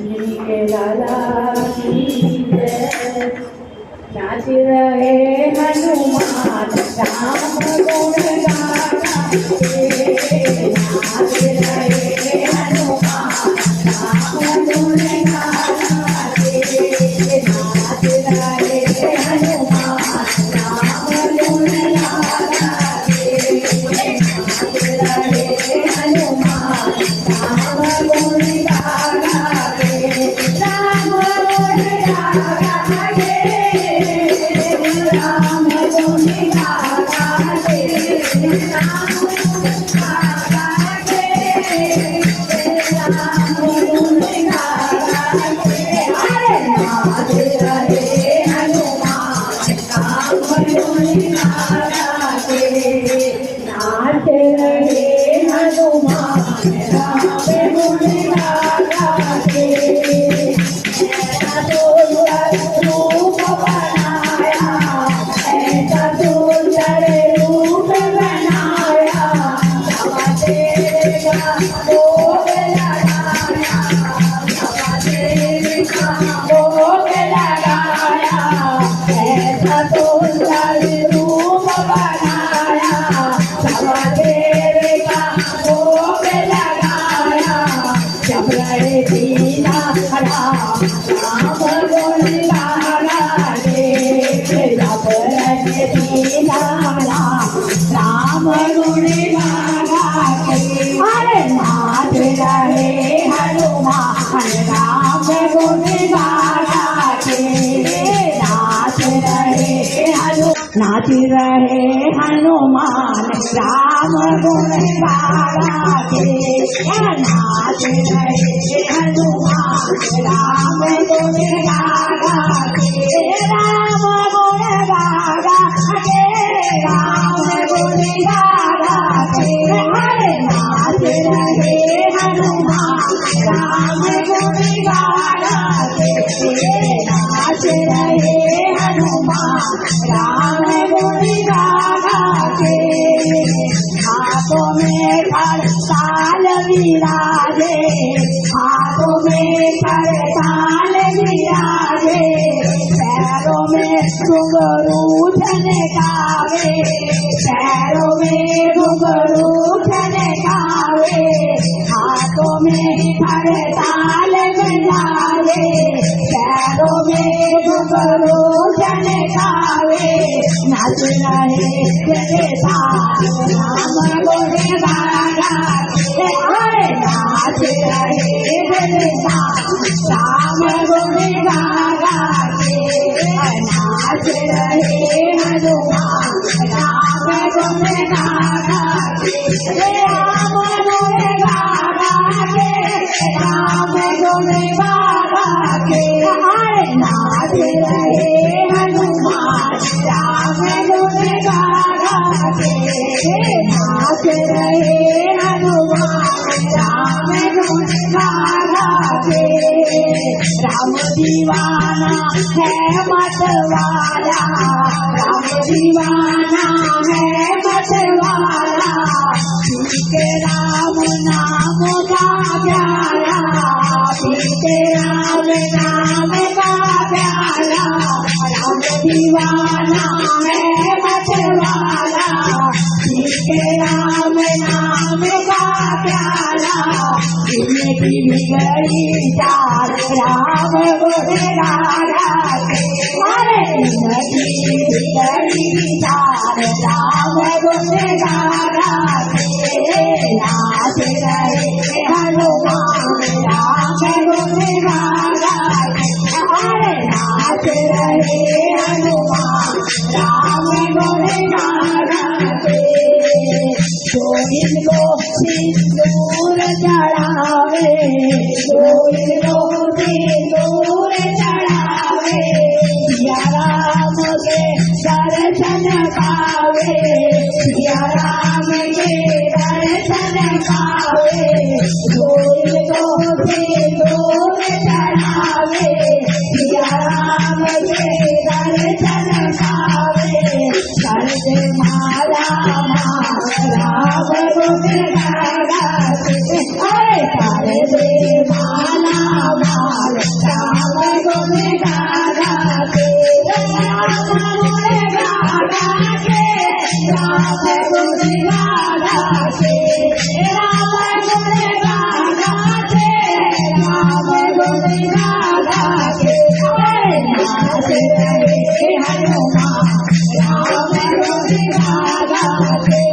लाला की जय। नाच रहे हनुमान राम गुण गाना रे। नाच रहे हनुमान राम गुण गाना रे। नाच रहे हनुमान राम गुण गाना रे। नाच रहे हनुमान राम गुण गाना रे। राम गुण गाना रे। राम गुण गाना रे। राम गुण गाना रे। राम गुण गाना रे। अरे नाच रहे हनुमान राम गुण गाना रे। नाच रहे हनुमान राम गुण गाना रे। ऐसा सुंदर रूप बनाया, ऐसा सुंदर रूप बनाया, सवा तेरे का भोग लगाया, सवा तेरे का भोग लगाया। ऐसा सुंदर रूप बनाया, सवा तेरे का भोग लगाया। जब रहे दीना राम गुण गाना रे। जब रहे दीना राम गुण गाना रे। अरे नाच रहे हनुमान राम गुण गाना रे। नाच रहे नाच रहे हनुमान राम गुण गाना रे। नाच रहे हनुमान राम गुण गाना रे। राम गुण गाना रे। राम गुण गाना रे। अरे नाच रहे हनुमान राम गुण गाना रे। नाच रहे हनुमान राम गुण गाना रे। हाथों में करताल विराजे, हाथों में करताल विराजे, पैरों में घुंघरू झनकावे, पैरों में घुंघरू झनकावे। हाथों में करताल बजावे, पैरों में घुंघरू झनकावे। नाच रहे जगता राम गुण गाना रे। अरे नाच रहे जगता राम गुण गाना रे। नाच रहे हनुमान राम गुण गाना रे। राम गुण गाना रे। राम गुण गाना रे। अरे नाच रहे हनुमान राम गुण गाना रे। नाच रहे हनुमान राम गुण गाना रे। राम दीवाना है मतवाला, राम दीवाना है मतवाला। पीते राम नाम का प्याला, पीते राम नाम का प्याला। राम दीवाना है मतवाला, पीते राम नाम का प्याला। जिंदगी बिगड़ी चार राम गुण गाना रे। अरे जिंदगी बिगड़ी चार राम गुण गाना रे। नाच रहे हनुमान राम गुण गाना रे। अरे नाच रहे हनुमान राम गुण गाना रे। जो इनको सिंदूर चढ़ावे, जो इनको सिंदूर चढ़ावे, सिया राम के दर्शन पावे, सिया राम के दर्शन पावे। जो इनको सिंदूर चढ़ावे, सिया राम के दर्शन पावे। सर्व माला राम गुण गाना रे। अरे सर्व माला हनुमान राम गुण गाते